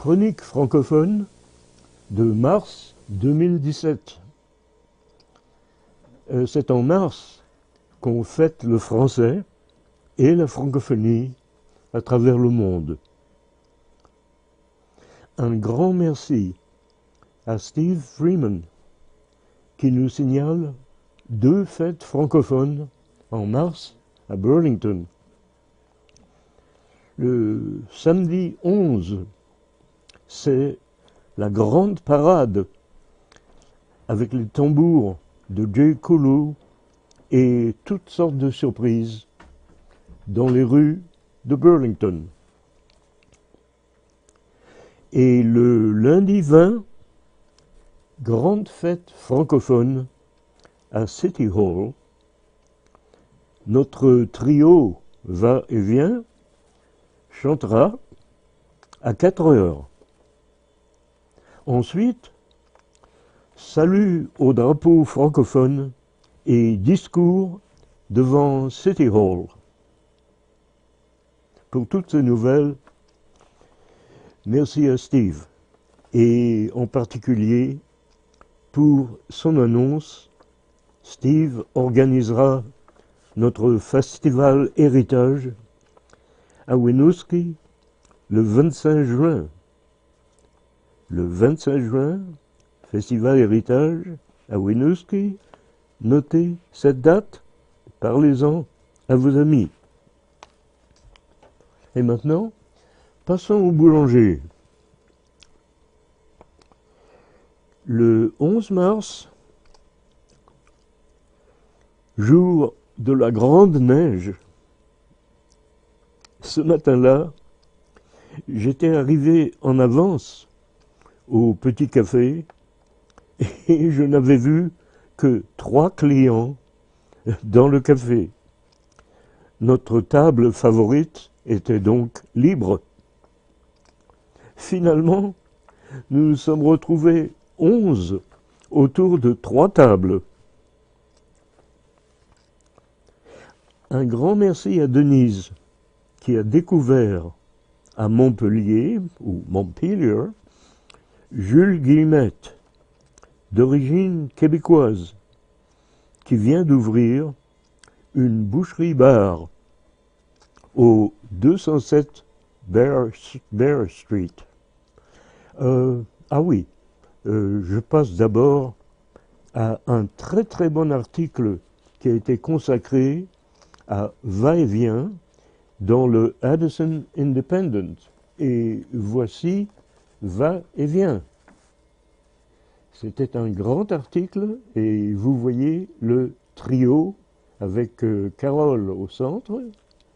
Chronique francophone de mars 2017. C'est en mars qu'on fête le français et la francophonie à travers le monde. Un grand merci à Steve Freeman qui nous signale 2 fêtes francophones en mars à Burlington. Le samedi 11, c'est la grande parade avec les tambours de Jay Kulu et toutes sortes de surprises dans les rues de Burlington. Et le lundi 20, grande fête francophone à City Hall. Notre trio va et vient chantera à 4 heures. Ensuite, salut au drapeau francophone et discours devant City Hall. Pour toutes ces nouvelles, merci à Steve, et en particulier pour son annonce. Steve organisera notre festival Héritage à Winooski le 25 juin. Le 25 juin, Festival Héritage à Winooski. Notez cette date, parlez-en à vos amis. Et maintenant, passons au boulanger. Le 11 mars, jour de la grande neige, ce matin-là, j'étais arrivé en avance au petit café et je n'avais vu que 3 clients dans le café. Notre table favorite était donc libre. Finalement, nous nous sommes retrouvés 11 autour de 3 tables. Un grand merci à Denise qui a découvert à Montpellier, ou Montpelier, Jules Guillemette, d'origine québécoise, qui vient d'ouvrir une boucherie-bar au 207 Bear Street. Je passe d'abord à un très très bon article qui a été consacré à va-et-vient dans le Addison Independent. Et voici va-et-vient. C'était un grand article et vous voyez le trio avec Carole au centre,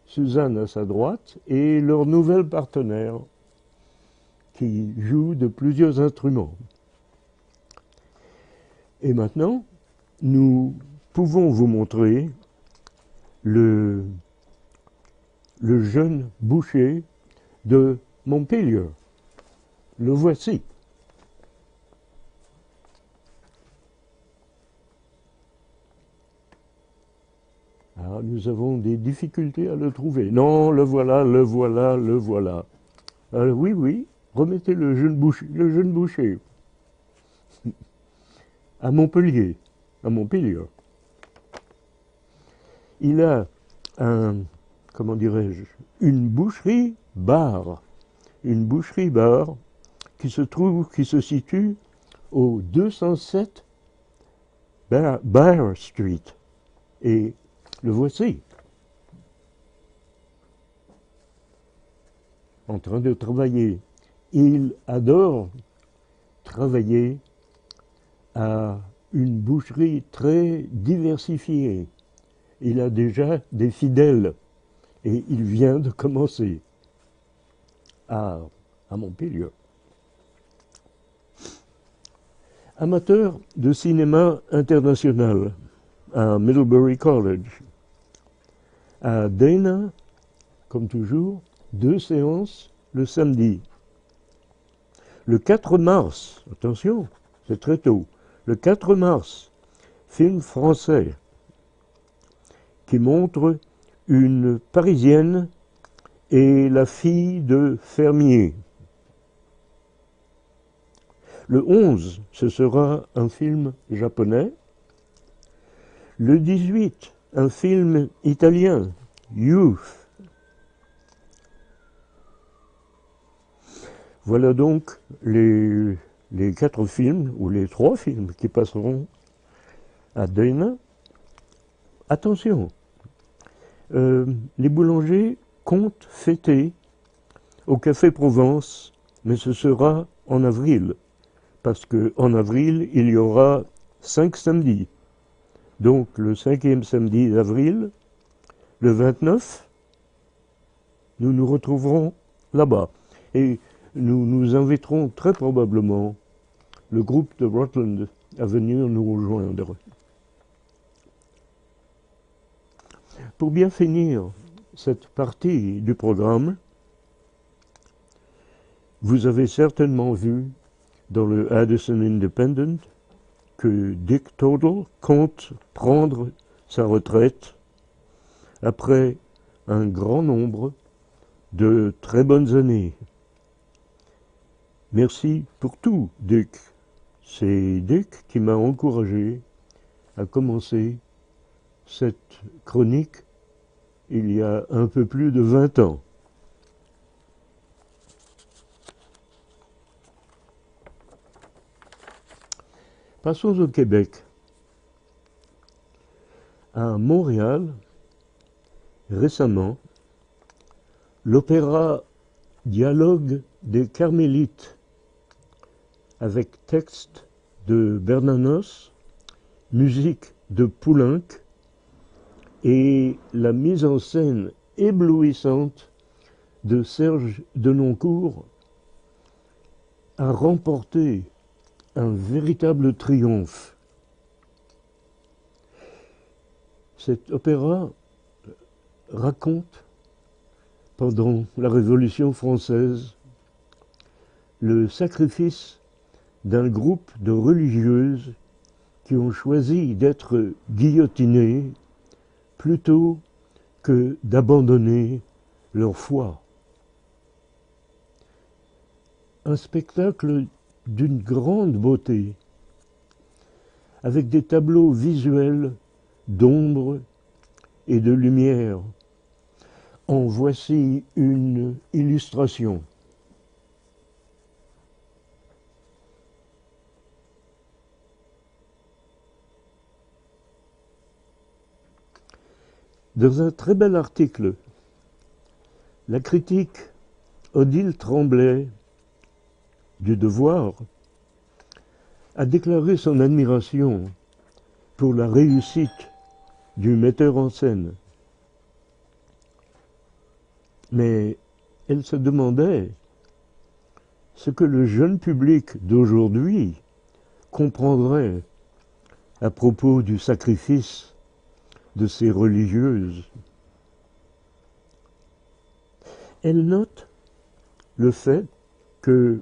Suzanne à sa droite et leur nouvel partenaire qui joue de plusieurs instruments. Et maintenant, nous pouvons vous montrer le jeune boucher de Montpelier. Le voici. Alors, nous avons des difficultés à le trouver. Non, le voilà, le voilà, le voilà. Oui, remettez le jeune boucher. À Montpelier. Il a une boucherie-bar. Une boucherie-bar qui se situe au 207 Bear Street. Et le voici. En train de travailler. Il adore travailler à une boucherie très diversifiée. Il a déjà des fidèles et il vient de commencer à Montpelier. Amateur de cinéma international à Middlebury College. À Dana, comme toujours, 2 séances le samedi. Le 4 mars, attention, c'est très tôt, le 4 mars, film français qui montre une Parisienne et la fille de fermier. Le 11, ce sera un film japonais. Le 18, un film italien, Youth. Voilà donc les 4 films, ou les 3 films qui passeront à Deuil. Attention, les boulangers comptent fêter au Café Provence, mais ce sera en avril, parce qu'en avril, il y aura 5 samedis. Donc le 5e samedi d'avril, le 29, nous nous retrouverons là-bas. Et nous inviterons très probablement le groupe de Rutland à venir nous rejoindre. Pour bien finir cette partie du programme, vous avez certainement vu dans le Addison Independent que Dick Total compte prendre sa retraite après un grand nombre de très bonnes années. Merci pour tout, Dick. C'est Dick qui m'a encouragé à commencer cette chronique il y a un peu plus de 20 ans. Passons au Québec. À Montréal, récemment, l'opéra Dialogue des Carmélites, avec texte de Bernanos, musique de Poulenc et la mise en scène éblouissante de Serge Denoncourt, a remporté un véritable triomphe. Cet opéra raconte, pendant la Révolution française, le sacrifice d'un groupe de religieuses qui ont choisi d'être guillotinées plutôt que d'abandonner leur foi. Un spectacle d'une grande beauté, avec des tableaux visuels d'ombre et de lumière. En voici une illustration. Dans un très bel article, la critique Odile Tremblay du Devoir a déclaré son admiration pour la réussite du metteur en scène. Mais elle se demandait ce que le jeune public d'aujourd'hui comprendrait à propos du sacrifice de ces religieuses. Elle note le fait que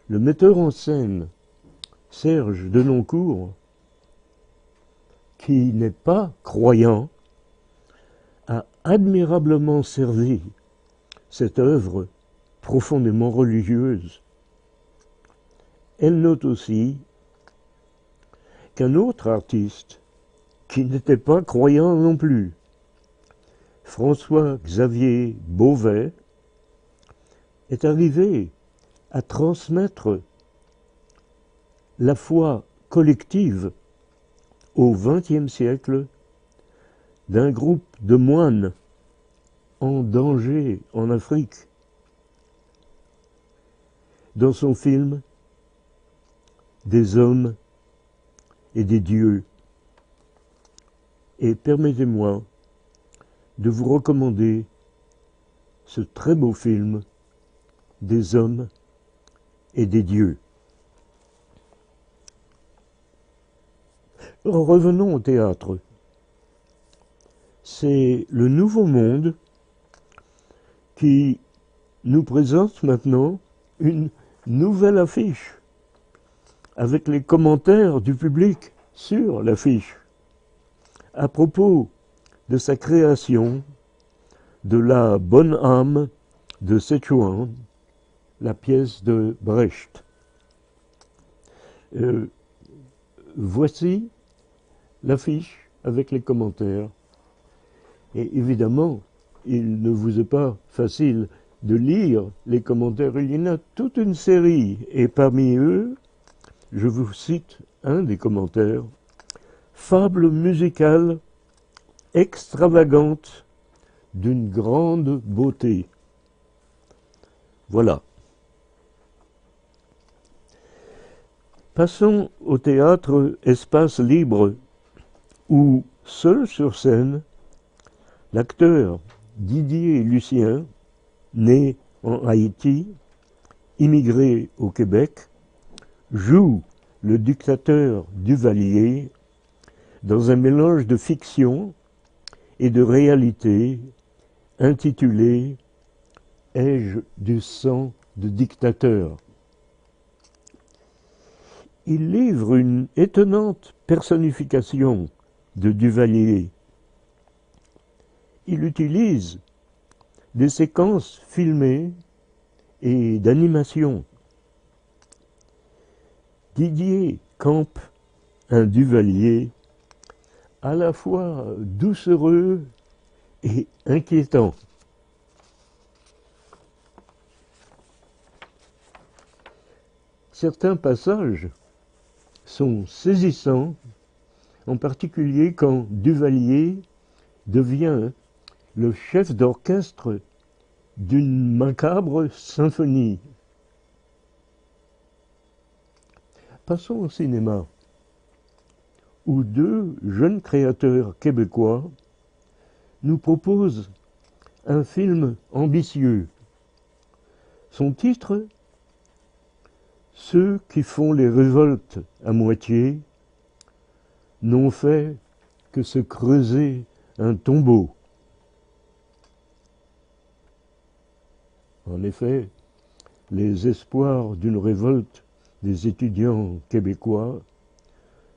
le metteur en scène Serge Denoncourt, qui n'est pas croyant, a admirablement servi cette œuvre profondément religieuse. Elle note aussi qu'un autre artiste, qui n'était pas croyant non plus, François-Xavier Beauvais, est arrivé à transmettre la foi collective au XXe siècle d'un groupe de moines en danger en Afrique. Dans son film Des hommes et des dieux. Et permettez-moi de vous recommander ce très beau film Des hommes et des dieux. Revenons au théâtre. C'est le Nouveau Monde qui nous présente maintenant une nouvelle affiche avec les commentaires du public sur l'affiche à propos de sa création de La bonne âme de Sichuan, la pièce de Brecht. Euh, Voici l'affiche avec les commentaires. Et évidemment, il ne vous est pas facile de lire les commentaires. Il y en a toute une série. Et parmi eux, je vous cite un des commentaires. Fable musicale extravagante d'une grande beauté. Voilà. Passons au théâtre Espace Libre, où, seul sur scène, l'acteur Didier Lucien, né en Haïti, immigré au Québec, joue le dictateur Duvalier dans un mélange de fiction et de réalité intitulé « Ai-je du sang de dictateur ?» Il livre une étonnante personnification de Duvalier. Il utilise des séquences filmées et d'animation. Didier campe un Duvalier à la fois doucereux et inquiétant. Certains passages sont saisissants, en particulier quand Duvalier devient le chef d'orchestre d'une macabre symphonie. Passons au cinéma, où deux jeunes créateurs québécois nous proposent un film ambitieux. Son titre, Ceux qui font les révoltes à moitié n'ont fait que se creuser un tombeau. En effet, les espoirs d'une révolte des étudiants québécois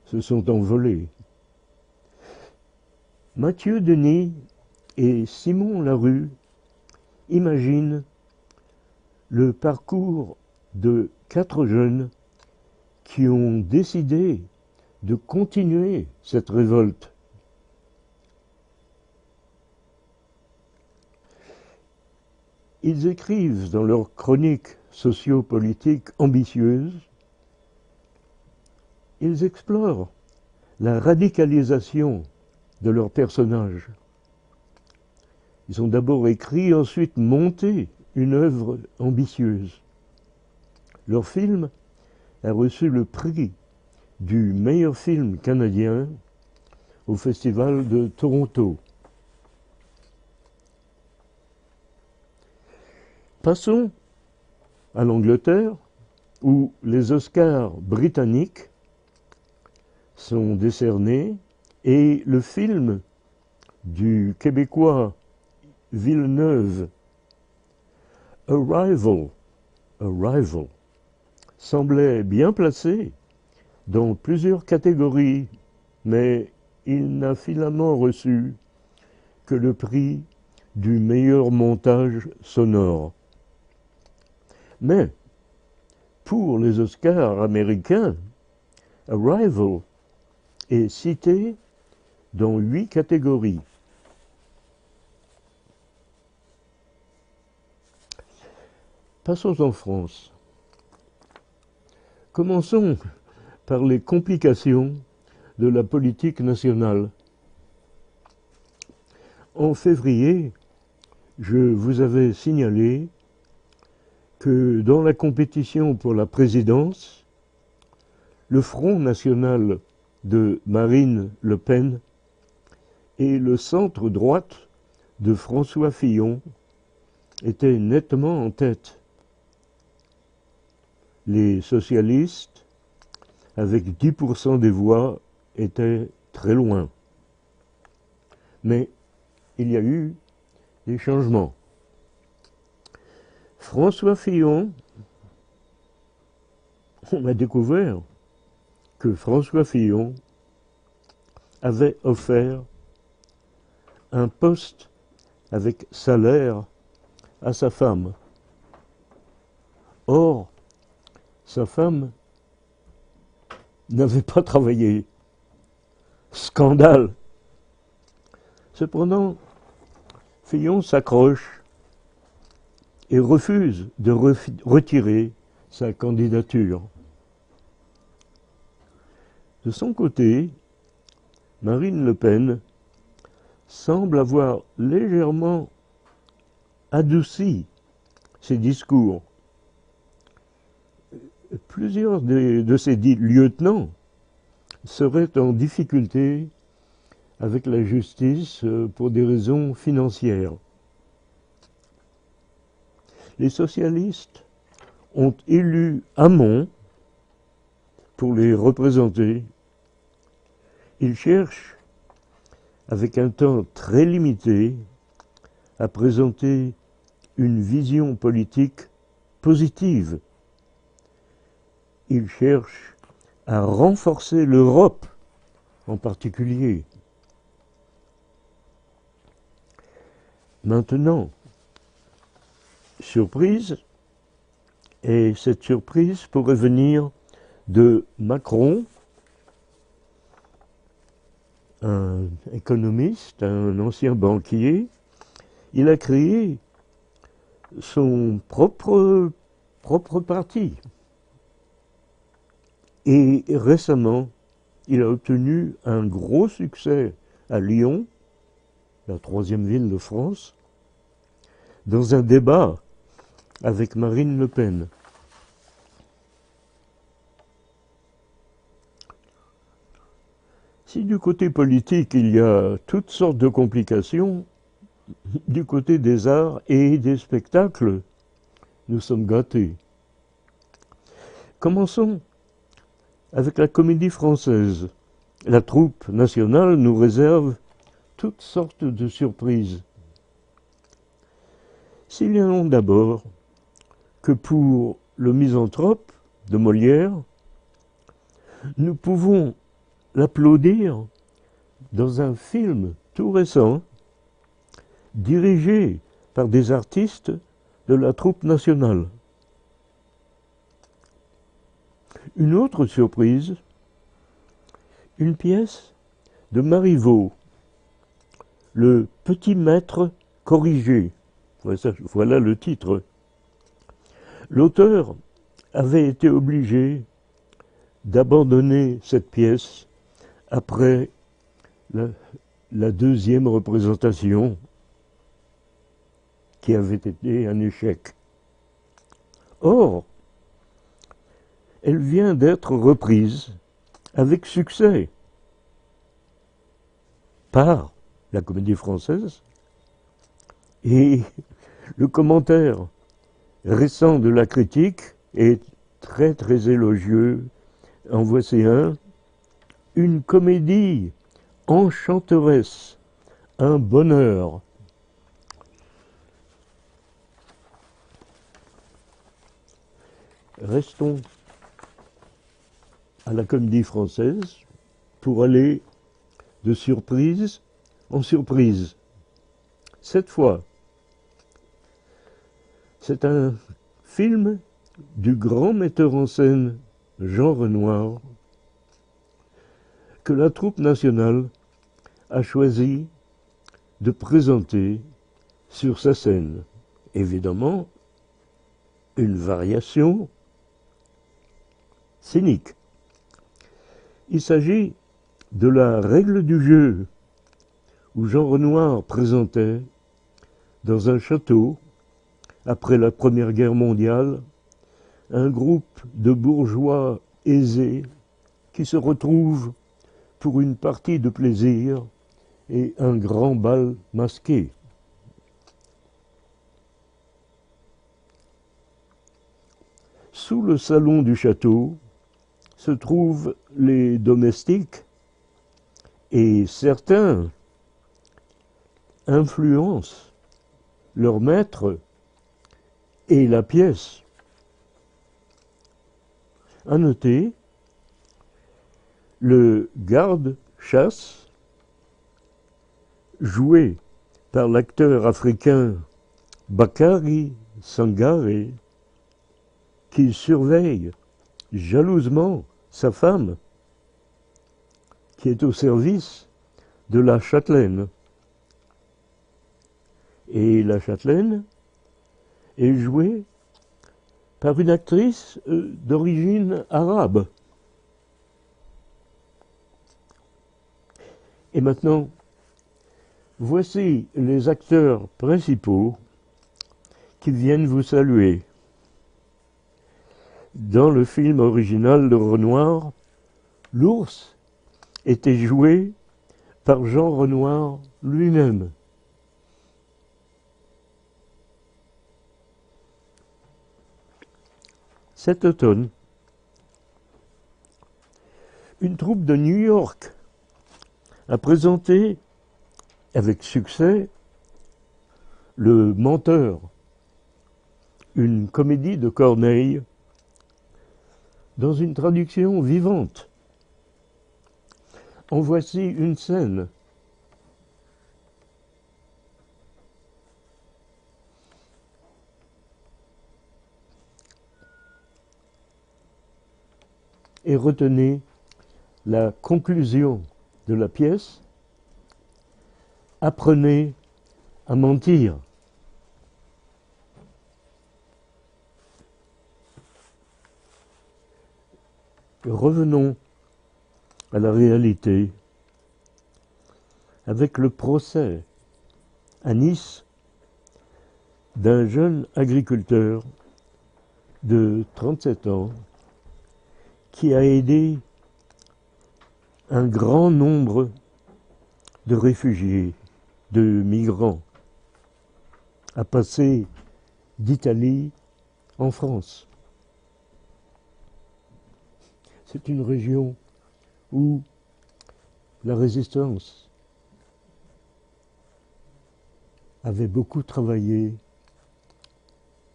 se sont envolés. Mathieu Denis et Simon Larue imaginent le parcours de 4 jeunes qui ont décidé de continuer cette révolte. Ils écrivent dans leur chronique sociopolitique ambitieuse, ils explorent la radicalisation de leurs personnages. Ils ont d'abord écrit, ensuite monté une œuvre ambitieuse. Leur film a reçu le prix du meilleur film canadien au Festival de Toronto. Passons à l'Angleterre, où les Oscars britanniques sont décernés et le film du Québécois Villeneuve, Arrival, semblait bien placé dans plusieurs catégories, mais il n'a finalement reçu que le prix du meilleur montage sonore. Mais pour les Oscars américains, Arrival est cité dans 8 catégories. Passons en France. Commençons par les complications de la politique nationale. En février, je vous avais signalé que dans la compétition pour la présidence, le Front national de Marine Le Pen et le centre droite de François Fillon étaient nettement en tête. Les socialistes, avec 10% des voix, étaient très loin. Mais il y a eu des changements. François Fillon, on a découvert que François Fillon avait offert un poste avec salaire à sa femme. Or, sa femme n'avait pas travaillé. Scandale. Cependant, Fillon s'accroche et refuse de retirer sa candidature. De son côté, Marine Le Pen semble avoir légèrement adouci ses discours. Plusieurs de ses lieutenants seraient en difficulté avec la justice pour des raisons financières. Les socialistes ont élu Hamon pour les représenter. Ils cherchent, avec un temps très limité, à présenter une vision politique positive. Ils cherchent à renforcer l'Europe en particulier. Maintenant, surprise, et cette surprise pourrait venir de Macron, un économiste, un ancien banquier. Il a créé son propre parti. Et récemment, il a obtenu un gros succès à Lyon, la 3e ville de France, dans un débat avec Marine Le Pen. Si du côté politique il y a toutes sortes de complications, du côté des arts et des spectacles, nous sommes gâtés. Commençons avec la Comédie Française. La troupe nationale nous réserve toutes sortes de surprises. Signalons d'abord que pour le Misanthrope de Molière, nous pouvons l'applaudir dans un film tout récent, dirigé par des artistes de la troupe nationale. Une autre surprise, une pièce de Marivaux, Le Petit Maître corrigé. Voilà le titre. L'auteur avait été obligé d'abandonner cette pièce après la 2e représentation, qui avait été un échec. Or, elle vient d'être reprise avec succès par la Comédie Française, et le commentaire récent de la critique est très très élogieux. En voici un: une comédie enchanteresse, un bonheur. Restons à la Comédie Française pour aller de surprise en surprise. Cette fois, c'est un film du grand metteur en scène Jean Renoir que la troupe nationale a choisi de présenter sur sa scène. Évidemment, une variation scénique. Il s'agit de La Règle du jeu, où Jean Renoir présentait, dans un château, après la Première Guerre mondiale, un groupe de bourgeois aisés qui se retrouvent pour une partie de plaisir et un grand bal masqué. Sous le salon du château se trouvent les domestiques, et certains influencent leur maître et la pièce. À noter, le garde-chasse, joué par l'acteur africain Bakary Sangaré, qui surveille jalousement sa femme qui est au service de la châtelaine. Et la châtelaine est jouée par une actrice d'origine arabe. Et maintenant, voici les acteurs principaux qui viennent vous saluer. Dans le film original de Renoir, l'ours était joué par Jean Renoir lui-même. Cet automne, une troupe de New York a présenté avec succès Le Menteur, une comédie de Corneille dans une traduction vivante. En voici une scène. Et retenez la conclusion de la pièce. Apprenez à mentir. Revenons à la réalité avec le procès à Nice d'un jeune agriculteur de 37 ans qui a aidé un grand nombre de réfugiés, de migrants, à passer d'Italie en France. C'est une région où la résistance avait beaucoup travaillé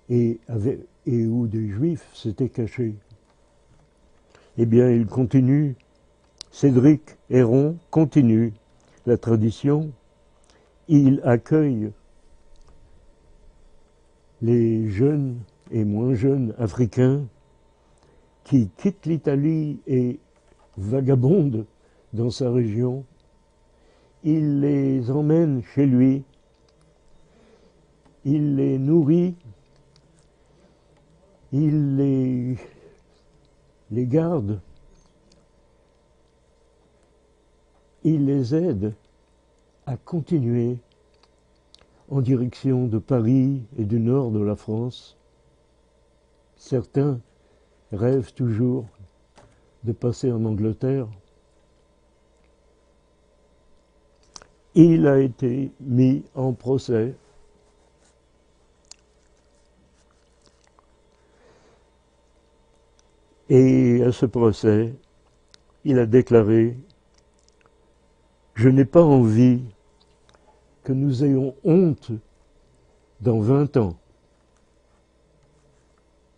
et où des juifs s'étaient cachés. Eh bien, il continue, Cédric Héron continue la tradition. Il accueille les jeunes et moins jeunes Africains qui quittent l'Italie et vagabondent dans sa région. Il les emmène chez lui, il les nourrit, il les garde, il les aide à continuer en direction de Paris et du nord de la France. Certains rêvent toujours de passer en Angleterre. Il a été mis en procès. Et à ce procès, il a déclaré « Je n'ai pas envie que nous ayons honte dans 20 ans. »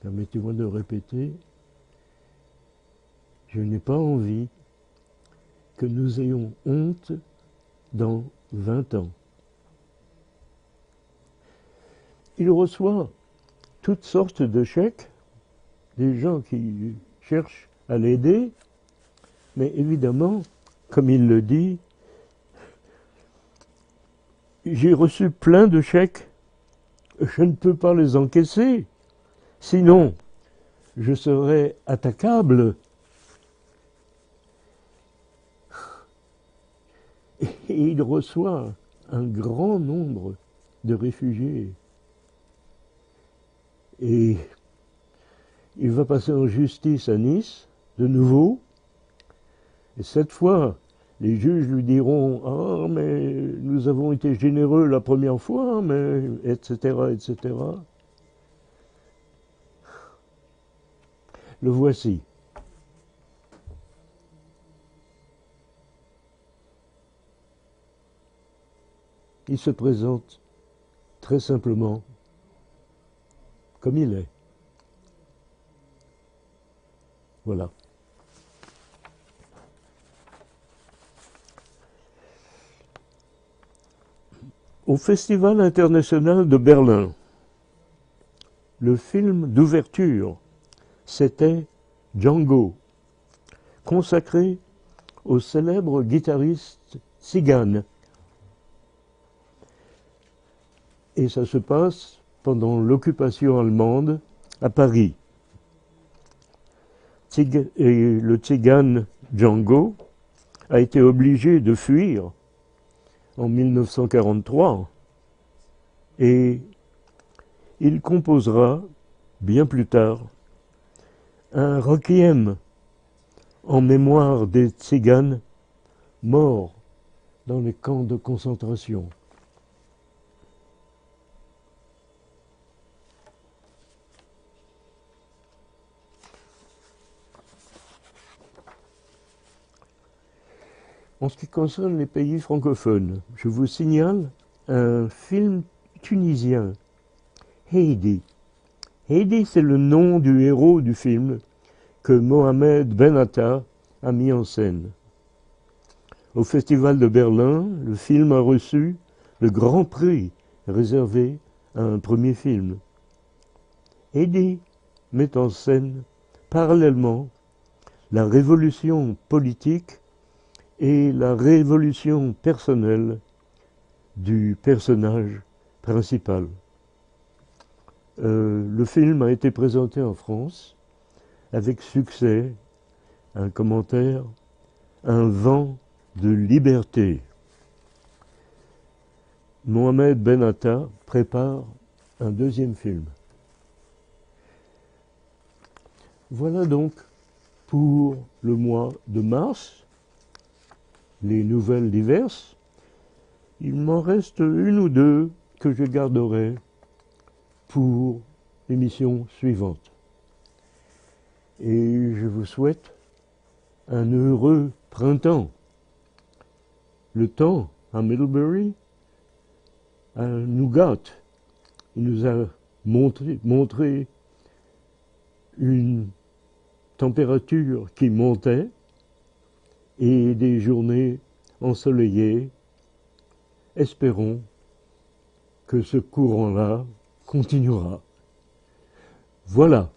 Permettez-moi de répéter. « Je n'ai pas envie que nous ayons honte dans 20 ans. » Il reçoit toutes sortes de chèques, des gens qui cherchent à l'aider, mais évidemment, comme il le dit, j'ai reçu plein de chèques, je ne peux pas les encaisser, sinon je serais attaquable. Et il reçoit un grand nombre de réfugiés. Et il va passer en justice à Nice, de nouveau, et cette fois, les juges lui diront « Ah, mais nous avons été généreux la première fois, mais... etc. etc. » Le voici. Il se présente très simplement comme il est. Voilà. Au Festival international de Berlin, le film d'ouverture, c'était Django, consacré au célèbre guitariste tzigane. Et ça se passe pendant l'occupation allemande à Paris. Et le tzigane Django a été obligé de fuir en 1943 et il composera bien plus tard un requiem en mémoire des tziganes morts dans les camps de concentration. En ce qui concerne les pays francophones, je vous signale un film tunisien, Heidi. Heidi, c'est le nom du héros du film que Mohamed Benatta a mis en scène. Au Festival de Berlin, le film a reçu le grand prix réservé à un premier film. Heidi met en scène parallèlement la révolution politique et la révolution personnelle du personnage principal. Le film a été présenté en France avec succès, un commentaire, un vent de liberté. Mohamed Benatta prépare un deuxième film. Voilà donc pour le mois de mars, les nouvelles diverses. Il m'en reste une ou deux que je garderai pour l'émission suivante. Et je vous souhaite un heureux printemps. Le temps à Middlebury, à Nougat, il nous a montré une température qui montait et des journées ensoleillées. Espérons que ce courant-là continuera. Voilà.